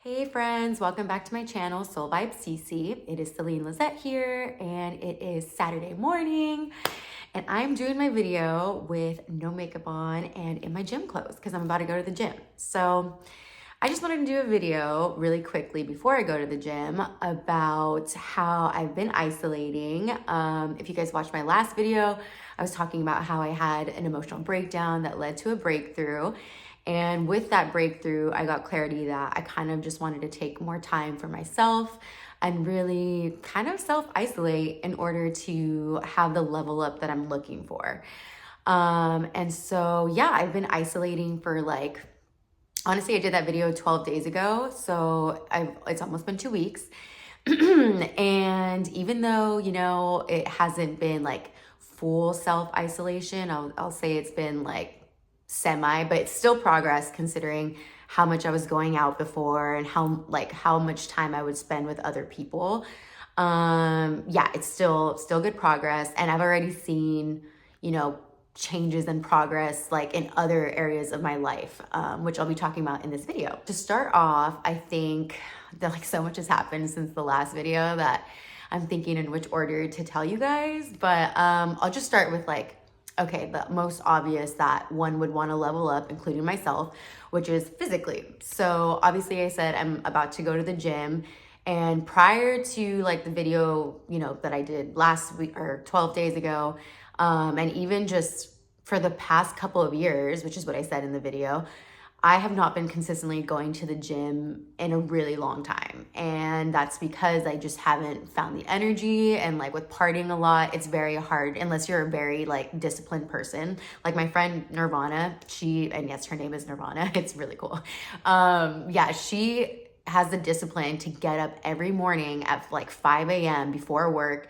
Hey friends, welcome back to my channel, Soul Vibe CC. It is Celine Lizette here, and it is Saturday morning, and I'm doing my video with no makeup on and in my gym clothes because I'm about to go to the gym. So I just wanted to do a video really quickly before I go to the gym about how I've been isolating. If you guys watched my last video, I was talking about how I had an emotional breakdown that led to a breakthrough. And with that breakthrough, I got clarity that I kind of just wanted to take more time for myself and really kind of self-isolate in order to have the level up that I'm looking for. And so, yeah, I've been isolating for honestly, I did that video 12 days ago. So it's almost been 2 weeks. And even though, it hasn't been like full self-isolation, I'll say it's been like semi, but it's still progress considering how much I was going out before and how much time I would spend with other people. Yeah, it's still good progress. And I've already seen, changes and progress like in other areas of my life, which I'll be talking about in this video. To start off, I think that so much has happened since the last video that I'm thinking in which order to tell you guys, but I'll just start with okay, the most obvious that one would want to level up, including myself, which is physically. So obviously I said I'm about to go to the gym, and prior to the video, that I did last week or 12 days ago, and even just for the past couple of years, which is what I said in the video, I have not been consistently going to the gym in a really long time. And that's because I just haven't found the energy, and with partying a lot, it's very hard unless you're a very disciplined person. Like my friend Nirvana, and yes, her name is Nirvana. It's really cool. Yeah, she has the discipline to get up every morning at 5 a.m. before work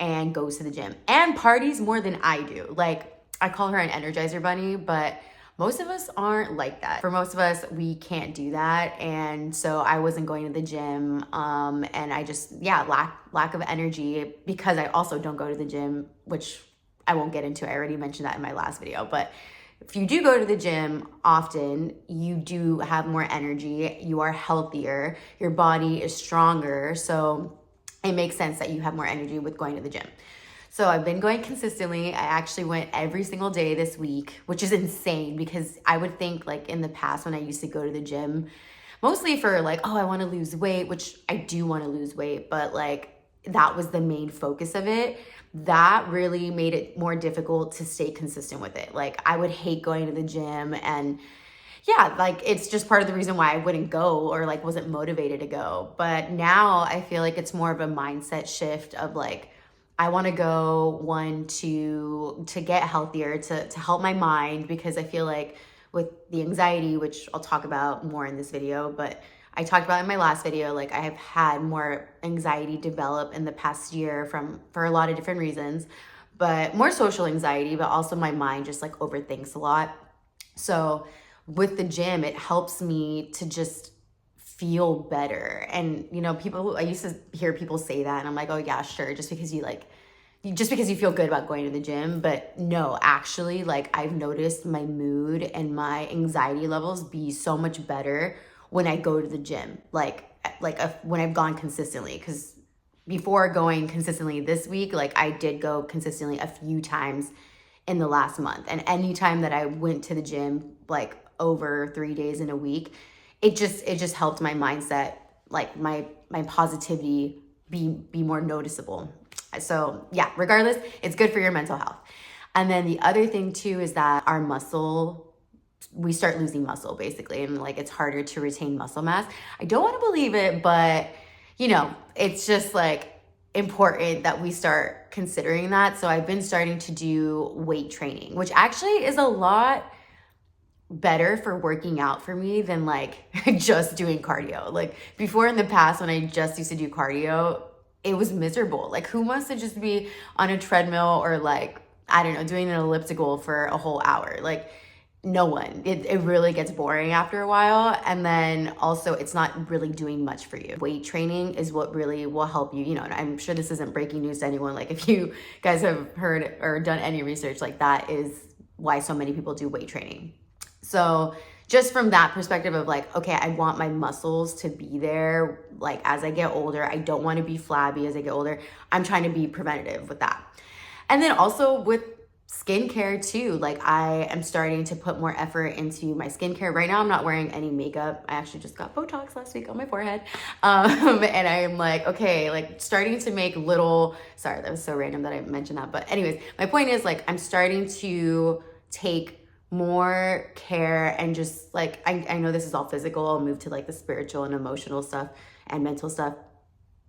and goes to the gym and parties more than I do. I call her an Energizer bunny, but most of us aren't like that. For most of us, we can't do that. And so I wasn't going to the gym, and I just, lack of energy, because I also don't go to the gym, which I won't get into. I already mentioned that in my last video. But if you do go to the gym often, you do have more energy, you are healthier, your body is stronger. So it makes sense that you have more energy with going to the gym. So I've been going consistently. I actually went every single day this week, which is insane because I would think in the past when I used to go to the gym, mostly for oh, I want to lose weight, which I do want to lose weight, but that was the main focus of it. That really made it more difficult to stay consistent with it. I would hate going to the gym, and yeah, it's just part of the reason why I wouldn't go or wasn't motivated to go. But now I feel it's more of a mindset shift of I want to go, one, to get healthier, to help my mind, because I feel with the anxiety, which I'll talk about more in this video, but I talked about in my last video, I have had more anxiety develop in the past year for a lot of different reasons, but more social anxiety, but also my mind just overthinks a lot. So with the gym, it helps me to just feel better. And I used to hear people say that, and I'm like, oh yeah, sure, just because you feel good about going to the gym. But no, actually, I've noticed my mood and my anxiety levels be so much better when I go to the gym, when I've gone consistently. Because before going consistently this week, I did go consistently a few times in the last month, and any time that I went to the gym over 3 days in a week, it just helped my mindset, my positivity be more noticeable. So yeah, regardless, it's good for your mental health. And then the other thing too is that we start losing muscle basically, and it's harder to retain muscle mass. I don't want to believe it, but it's just important that we start considering that. So I've been starting to do weight training, which actually is a lot better for working out for me than just doing cardio. Before, in the past, when I just used to do cardio, it was miserable. Who wants to just be on a treadmill or I don't know, doing an elliptical for a whole hour? No one. It really gets boring after a while. And then also, it's not really doing much for you. Weight training is what really will help you. And I'm sure this isn't breaking news to anyone. If you guys have heard or done any research, that is why so many people do weight training. So just from that perspective of like, okay, I want my muscles to be there. Like as I get older, I don't want to be flabby as I get older. I'm trying to be preventative with that. And then also with skincare too, like I am starting to put more effort into my skincare. Right now, I'm not wearing any makeup. I actually just got Botox last week on my forehead. And I'm like, okay, like starting to make little, sorry, that was so random that I mentioned that. But anyways, my point is like, I'm starting to take more care and just like, I know this is all physical. I'll move to like the spiritual and emotional stuff and mental stuff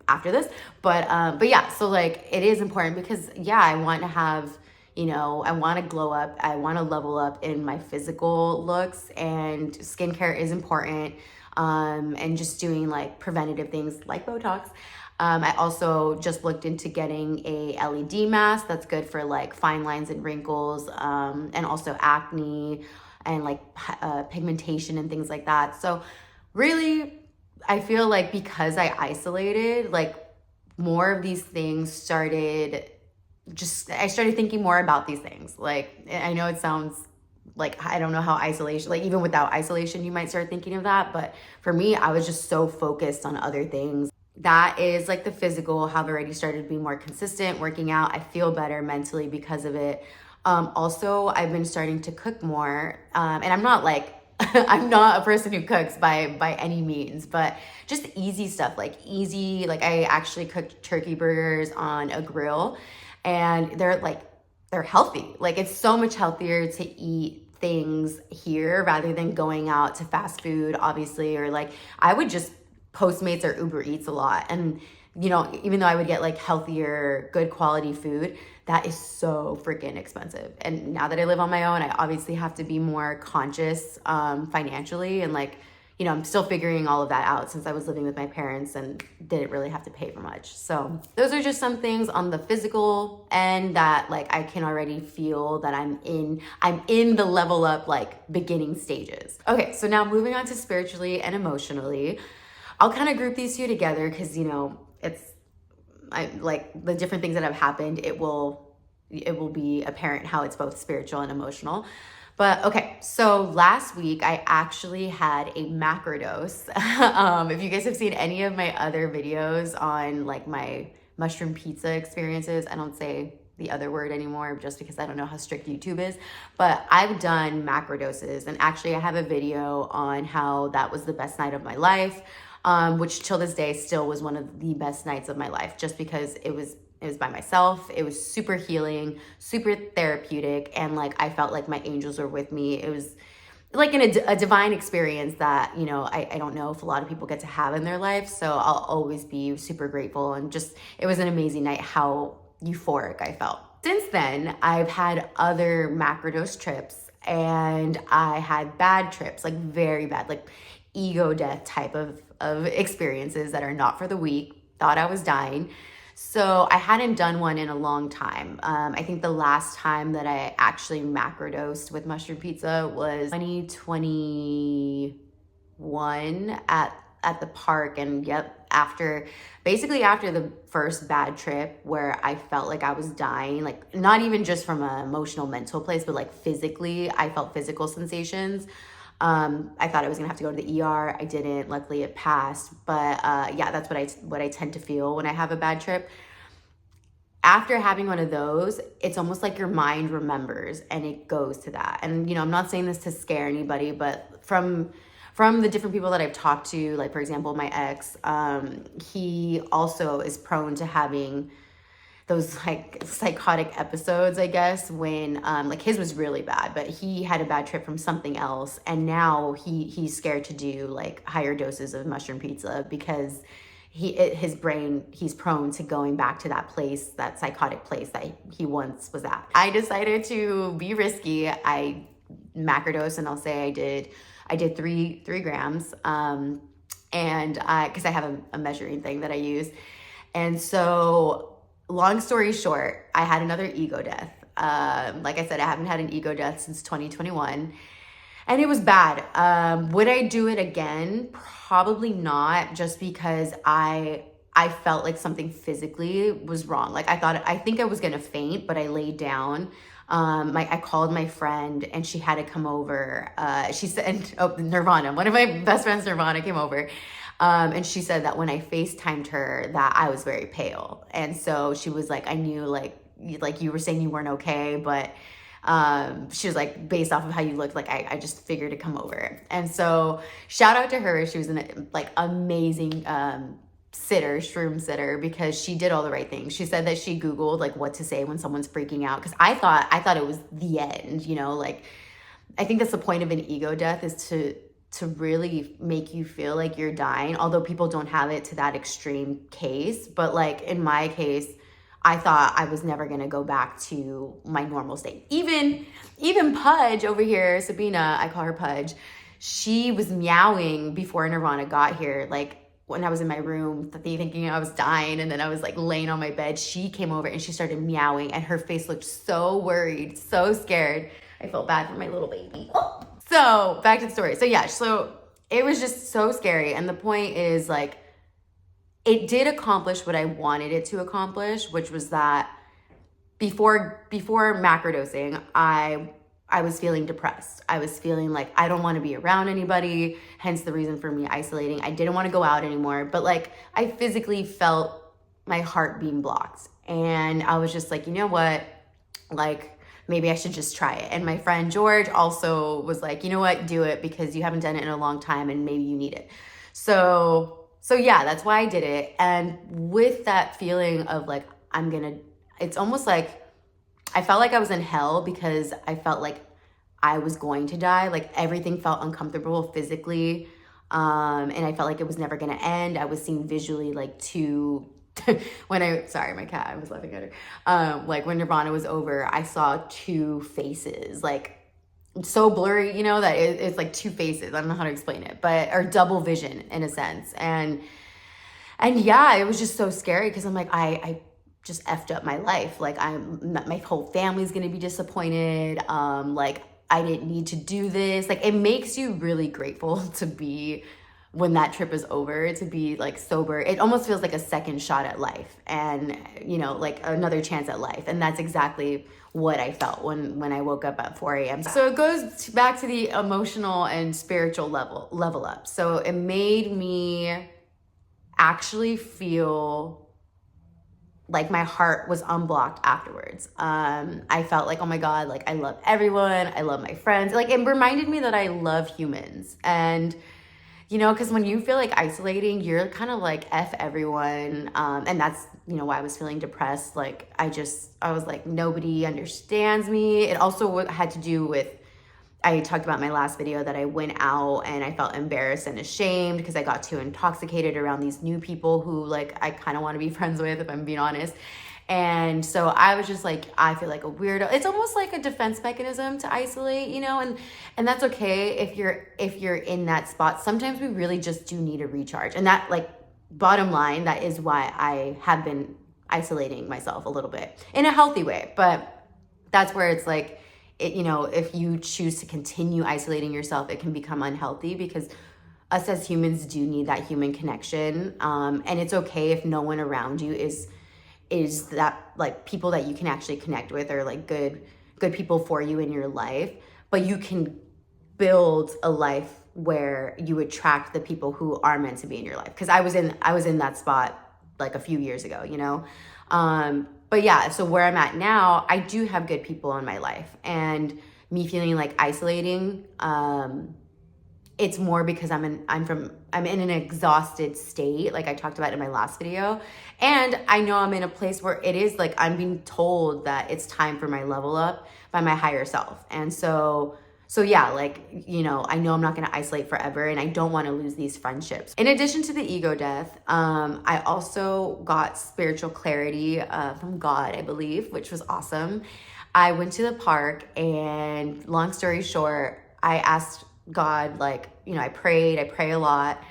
after this. But yeah, so like it is important because yeah, I want to have, you know, I want to glow up. I want to level up in my physical looks, and skincare is important. And just doing like preventative things like Botox. I also just looked into getting a LED mask that's good for like fine lines and wrinkles, and also acne and like pigmentation and things like that. So really, I feel like because I isolated, like more of these things started, I started thinking more about these things. Like, I know it sounds like, I don't know how isolation, like even without isolation, you might start thinking of that. But for me, I was just so focused on other things. That is like the physical, have already started to be more consistent, working out. I feel better mentally because of it. Also, I've been starting to cook more. And I'm not like, I'm not a person who cooks by any means, but just easy stuff, like I actually cooked turkey burgers on a grill, and they're healthy. Like it's so much healthier to eat things here rather than going out to fast food, obviously, or like I would just Postmates or Uber Eats a lot. And, you know, even though I would get like healthier, good quality food, that is so freaking expensive. And now that I live on my own, I obviously have to be more conscious financially. And like, you know, I'm still figuring all of that out since I was living with my parents and didn't really have to pay for much. So those are just some things on the physical end that like I can already feel that I'm in the level up like beginning stages. Okay, so now moving on to spiritually and emotionally. I'll kind of group these two together because, you know, I like the different things that have happened. It will be apparent how it's both spiritual and emotional. But okay, so last week I actually had a macrodose. If you guys have seen any of my other videos on like my mushroom pizza experiences, I don't say the other word anymore just because I don't know how strict YouTube is, but I've done macrodoses, and actually I have a video on how that was the best night of my life. Which till this day still was one of the best nights of my life, just because it was by myself. It was super healing, super therapeutic, and like I felt like my angels were with me. It was like a divine experience that, you know, I don't know if a lot of people get to have in their life. So I'll always be super grateful, and just it was an amazing night how euphoric I felt. Since then, I've had other macrodose trips, and I had bad trips, like very bad, like ego death type of experiences that are not for the weak. Thought I was dying. So I hadn't done one in a long time. I think the last time that I actually macrodosed with mushroom pizza was 2021 at the park. And yep, basically after the first bad trip where I felt like I was dying, like not even just from an emotional, mental place, but like physically, I felt physical sensations. I thought I was gonna have to go to the ER. I didn't. Luckily, it passed. But yeah, that's what I tend to feel when I have a bad trip. After having one of those, it's almost like your mind remembers and it goes to that. And you know, I'm not saying this to scare anybody, but from the different people that I've talked to, like for example, my ex, he also is prone to having those like psychotic episodes, I guess, when like his was really bad, but he had a bad trip from something else, and now he's scared to do like higher doses of mushroom pizza because his brain, he's prone to going back to that place, that psychotic place that he once was at. I decided to be risky. I macrodosed, and I'll say I did 3 grams, and because I have a measuring thing that I use, and so. Long story short, I had another ego death. Like I said, I haven't had an ego death since 2021, and it was bad. Would I do it again? Probably not, just because I felt like something physically was wrong. Like I think I was gonna faint, but I laid down. I called my friend and she had to come over. She said, oh, Nirvana, one of my best friends, Nirvana, came over. And she said that when I FaceTimed her that I was very pale. And so she was like, I knew like you were saying you weren't okay, but she was like, based off of how you looked, like I just figured to come over. And so shout out to her. She was an like amazing shroom sitter, because she did all the right things. She said that she Googled like what to say when someone's freaking out, because I thought it was the end, you know, like I think that's the point of an ego death, is to really make you feel like you're dying, although people don't have it to that extreme case. But like in my case, I thought I was never gonna go back to my normal state. Even Pudge over here, Sabina, I call her Pudge, she was meowing before Nirvana got here, like when I was in my room thinking I was dying, and then I was like laying on my bed, she came over and she started meowing and her face looked so worried, so scared. I felt bad for my little baby. Oh. So back to the story. So yeah, so it was just so scary. And the point is like, it did accomplish what I wanted it to accomplish, which was that before macrodosing, I was feeling depressed. I was feeling like I don't want to be around anybody, hence the reason for me isolating. I didn't want to go out anymore, but like I physically felt my heart being blocked. And I was just like, you know what? Like maybe I should just try it. And my friend George also was like, you know what? Do it, because you haven't done it in a long time and maybe you need it. So yeah, that's why I did it. And with that feeling of like, it's almost like I felt like I was in hell, because I felt like I was going to die. Like everything felt uncomfortable physically. And I felt like it was never going to end. I was seeing visually like sorry, my cat, I was laughing at her. Like when Nirvana was over, I saw two faces, like so blurry, you know, that it's like two faces. I don't know how to explain it, or double vision in a sense. And yeah, it was just so scary, because I'm like, I just effed up my life. Like my whole family's gonna be disappointed. Like I didn't need to do this. Like it makes you really grateful to be, when that trip is over, to be like sober. It almost feels like a second shot at life, and you know, like another chance at life. And that's exactly what I felt when I woke up at 4 a.m. So it goes back to the emotional and spiritual level up. So it made me actually feel like my heart was unblocked afterwards. I felt like, oh my God, like I love everyone. I love my friends. Like it reminded me that I love humans. And you know, because when you feel like isolating, you're kind of like F everyone. And that's, you know, why I was feeling depressed. Like I was like, nobody understands me. It also had to do with, I talked about in my last video that I went out and I felt embarrassed and ashamed because I got too intoxicated around these new people who like I kind of want to be friends with, if I'm being honest. And so I was just like, I feel like a weirdo. It's almost like a defense mechanism to isolate, you know, and that's okay if you're in that spot. Sometimes we really just do need a recharge. And that, like, bottom line, that is why I have been isolating myself a little bit in a healthy way. But that's where it's like, you know, if you choose to continue isolating yourself, it can become unhealthy, because us as humans do need that human connection. And it's okay if no one around you is that, like, people that you can actually connect with, or like good people for you in your life. But you can build a life where you attract the people who are meant to be in your life. Because I was in that spot like a few years ago, you know. But yeah, so where I'm at now, I do have good people in my life, and me feeling like isolating, it's more because I'm in an exhausted state, like I talked about in my last video. And I know I'm in a place where it is like, I'm being told that it's time for my level up by my higher self. And so yeah, like, you know, I know I'm not going to isolate forever, and I don't want to lose these friendships. In addition to the ego death, I also got spiritual clarity from God, I believe, which was awesome. I went to the park, and long story short, I asked God, like, you know, I pray a lot.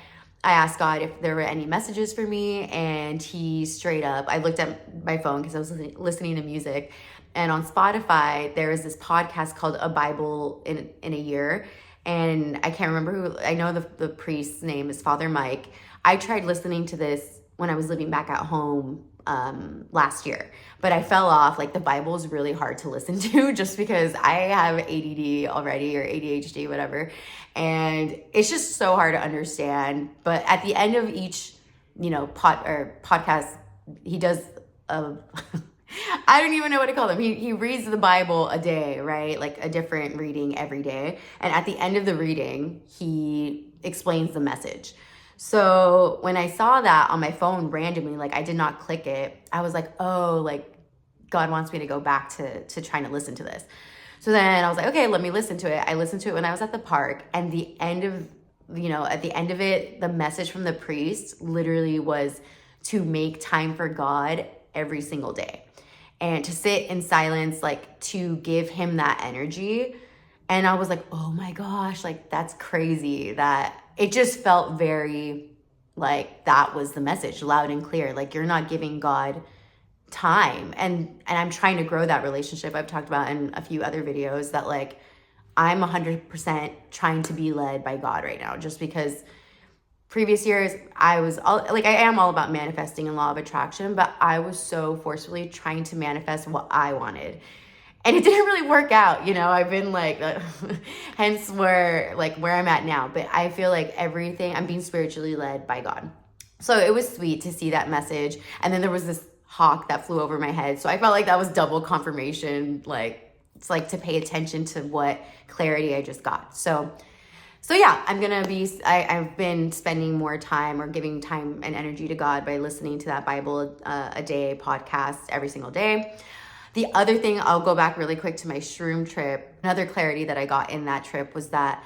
I asked God if there were any messages for me, and he straight up, I looked at my phone because I was listening to music, and on Spotify, there is this podcast called A Bible in a Year, and I can't remember who, I know the priest's name is Father Mike. I tried listening to this when I was living back at home last year, but I fell off. Like the Bible is really hard to listen to just because I have ADD already, or ADHD, whatever. And it's just so hard to understand. But at the end of each, podcast, he does a, I don't even know what to call them. He reads the Bible a day, right? Like a different reading every day. And at the end of the reading, he explains the message. So when I saw that on my phone randomly, like I did not click it, I was like, oh, like God wants me to go back to trying to listen to this. So then I was like, okay, let me listen to it. I listened to it when I was at the park, and the end of, at the end of it, the message from the priest literally was to make time for God every single day and to sit in silence, like to give him that energy. And I was like, oh my gosh, like that's crazy. That it just felt very like that was the message, loud and clear. Like you're not giving God time. And I'm trying to grow that relationship. I've talked about in a few other videos that like I'm 100% trying to be led by God right now, just because previous years I am all about manifesting and law of attraction, but I was so forcefully trying to manifest what I wanted. And it didn't really work out, I've been like, hence where I'm at now. But I feel like everything, I'm being spiritually led by God. So it was sweet to see that message. And then there was this hawk that flew over my head. So I felt like that was double confirmation. Like, it's like to pay attention to what clarity I just got. So yeah, I've been spending more time or giving time and energy to God by listening to that Bible a day podcast every single day. The other thing, I'll go back really quick to my shroom trip. Another clarity that I got in that trip was that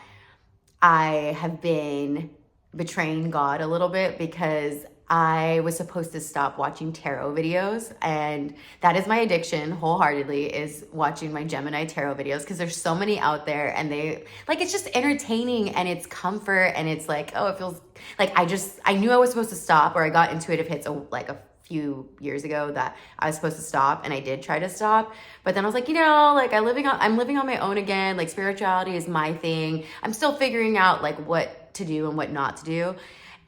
I have been betraying God a little bit, because I was supposed to stop watching tarot videos, and that is my addiction wholeheartedly, is watching my Gemini tarot videos, because there's so many out there, and it's just entertaining and it's comfort, and it's like, oh, it feels like I knew I was supposed to stop, or I got intuitive hits like a few years ago that I was supposed to stop, and I did try to stop, but then I was like, I'm living on my own again. Like spirituality is my thing. I'm still figuring out like what to do and what not to do.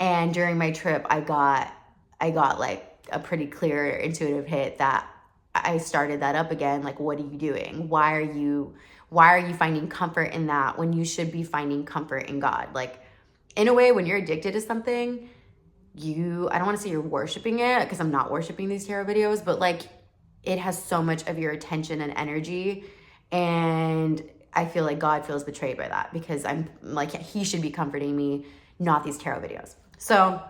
And during my trip, I got like a pretty clear intuitive hit that I started that up again. Like, what are you doing? Why are you finding comfort in that when you should be finding comfort in God? Like, in a way, when you're addicted to something, I don't want to say you're worshiping it, because I'm not worshiping these tarot videos, but like it has so much of your attention and energy. And I feel like God feels betrayed by that, because I'm like, he should be comforting me, not these tarot videos. So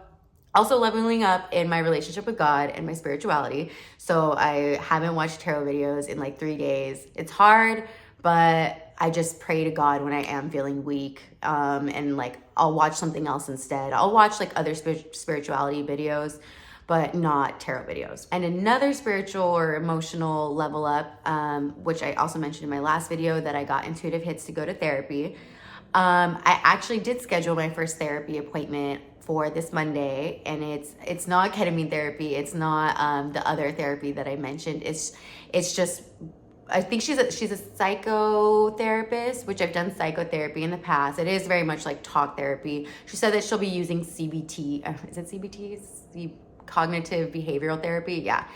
also leveling up in my relationship with God and my spirituality. So I haven't watched tarot videos in like 3 days. It's hard, but I just pray to God when I am feeling weak. And like, I'll watch something else instead. I'll watch like other spirituality videos, but not tarot videos. And another spiritual or emotional level up, which I also mentioned in my last video, that I got intuitive hits to go to therapy. I actually did schedule my first therapy appointment for this Monday, and it's not ketamine therapy. It's not the other therapy that I mentioned. It's just, I think she's a psychotherapist, which I've done psychotherapy in the past. It is very much like talk therapy. She said that she'll be using CBT. Is it CBT? Cognitive behavioral therapy. Yeah.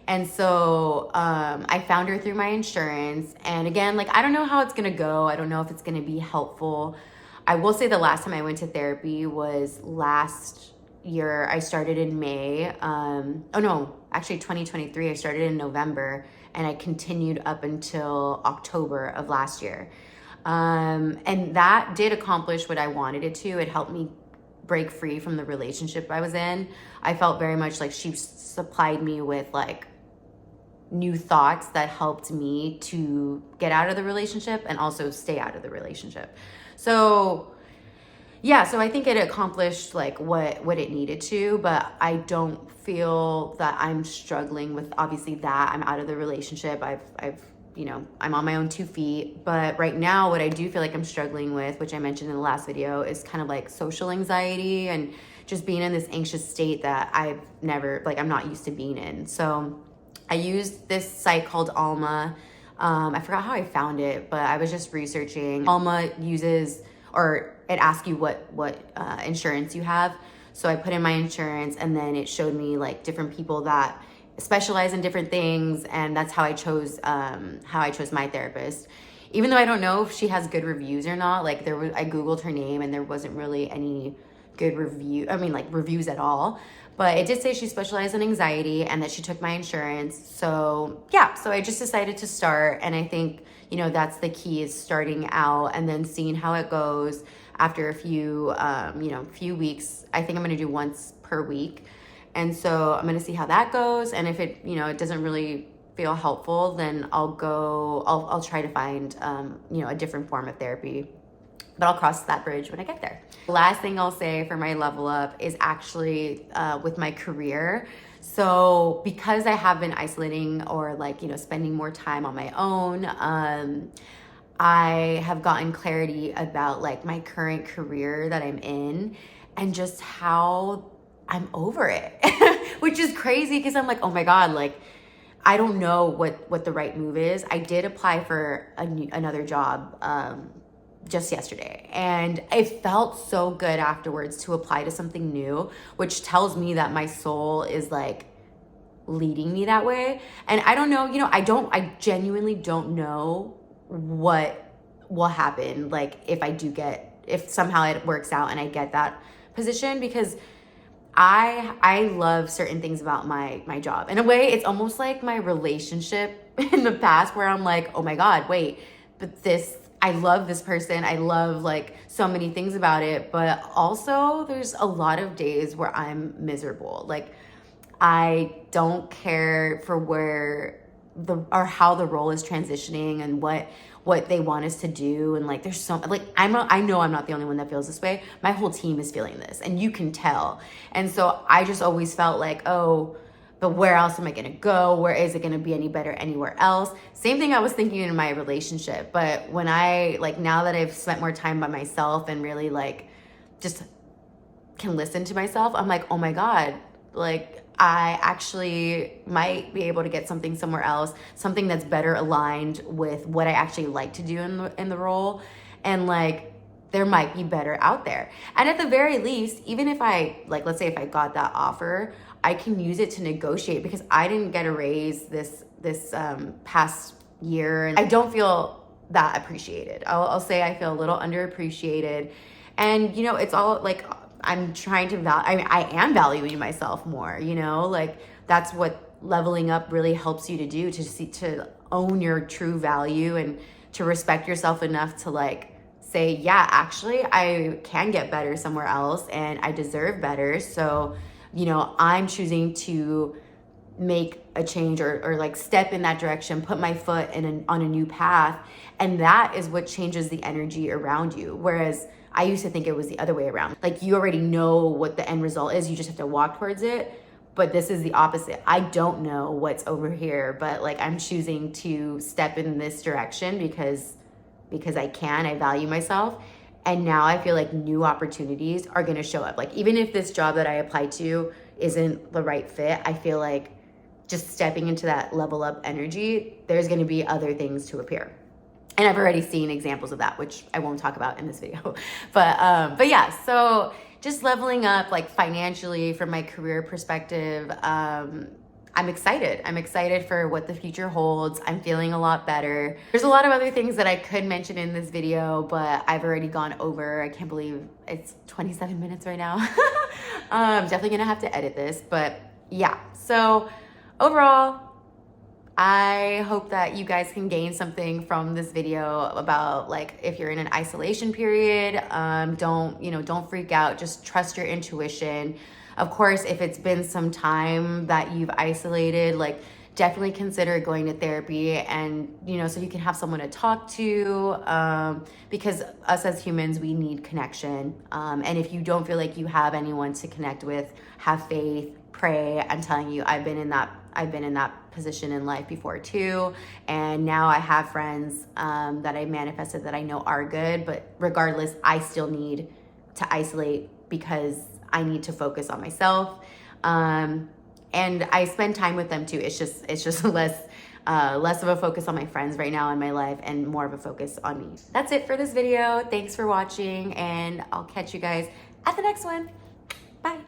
And so I found her through my insurance. And again, like, I don't know how it's going to go. I don't know if it's going to be helpful. I will say the last time I went to therapy was last year. I started in May. 2023. I started in November, and I continued up until October of last year. And that did accomplish what I wanted it to. It helped me break free from the relationship I was in. I felt very much like she supplied me with like new thoughts that helped me to get out of the relationship and also stay out of the relationship. So yeah, so I think it accomplished like what it needed to, but I don't feel that I'm struggling with obviously that. I'm out of the relationship. I'm on my own 2 feet. But right now, what I do feel like I'm struggling with, which I mentioned in the last video, is kind of like social anxiety and just being in this anxious state that I'm not used to being in. So I used this site called Alma. I forgot how I found it, but I was just researching. Alma it asks you what insurance you have. So I put in my insurance, and then it showed me like different people that specialize in different things, and that's how I chose my therapist. Even though I don't know if she has good reviews or not, like I Googled her name and there wasn't really any good reviews at all. But it did say she specialized in anxiety and that she took my insurance. So yeah, so I just decided to start. And I think, that's the key, is starting out and then seeing how it goes after a few weeks. I think I'm going to do once per week. And so I'm going to see how that goes. And if it, it doesn't really feel helpful, then I'll try to find, a different form of therapy. But I'll cross that bridge when I get there. Last thing I'll say for my level up is actually with my career. So because I have been isolating or spending more time on my own, I have gotten clarity about my current career that I'm in and just how I'm over it, which is crazy because I'm like, oh my God, I don't know what the right move is. I did apply for another job just yesterday, and it felt so good afterwards to apply to something new, which tells me that my soul is leading me that way. And I don't know, I genuinely don't know what will happen, if somehow it works out and I get that position, because I love certain things about my job. In a way, it's almost like my relationship in the past, where I'm like, oh my God, wait, but I love this person. I love so many things about it, but also there's a lot of days where I'm miserable. I don't care for how the role is transitioning and what they want us to do. And there's so I know I'm not the only one that feels this way. My whole team is feeling this, and you can tell. And so I just always felt oh, but where else am I gonna go? Where is it gonna be any better anywhere else? Same thing I was thinking in my relationship. But when I, now that I've spent more time by myself and really just can listen to myself, I'm like, oh my God, I actually might be able to get something somewhere else, something that's better aligned with what I actually like to do in the role. And there might be better out there. And at the very least, even if let's say if I got that offer, I can use it to negotiate, because I didn't get a raise this past year. And I don't feel that appreciated. I'll say I feel a little underappreciated. And, it's all I'm trying to I am valuing myself more, that's what leveling up really helps you to do, to own your true value and to respect yourself enough to say, yeah, actually I can get better somewhere else and I deserve better. So, I'm choosing to make a change or step in that direction, put my foot on a new path. And that is what changes the energy around you. Whereas I used to think it was the other way around. You already know what the end result is. You just have to walk towards it. But this is the opposite. I don't know what's over here, but I'm choosing to step in this direction because I can, I value myself. And now I feel new opportunities are gonna show up. Even if this job that I applied to isn't the right fit, I feel just stepping into that level up energy, there's gonna be other things to appear. And I've already seen examples of that, which I won't talk about in this video. But yeah, so just leveling up financially from my career perspective, I'm excited. I'm excited for what the future holds. I'm feeling a lot better. There's a lot of other things that I could mention in this video, but I've already gone over. I can't believe it's 27 minutes right now. I'm definitely gonna have to edit this, but yeah. So overall, I hope that you guys can gain something from this video about if you're in an isolation period, don't freak out, just trust your intuition. Of course, if it's been some time that you've isolated, definitely consider going to therapy and, so you can have someone to talk to, because us as humans, we need connection. And if you don't feel like you have anyone to connect with, have faith, pray. I'm telling you, I've been in that position in life before too. And now I have friends that I manifested that I know are good, but regardless, I still need to isolate because I need to focus on myself. And I spend time with them too. It's just less of a focus on my friends right now in my life and more of a focus on me. That's it for this video. Thanks for watching, and I'll catch you guys at the next one. Bye.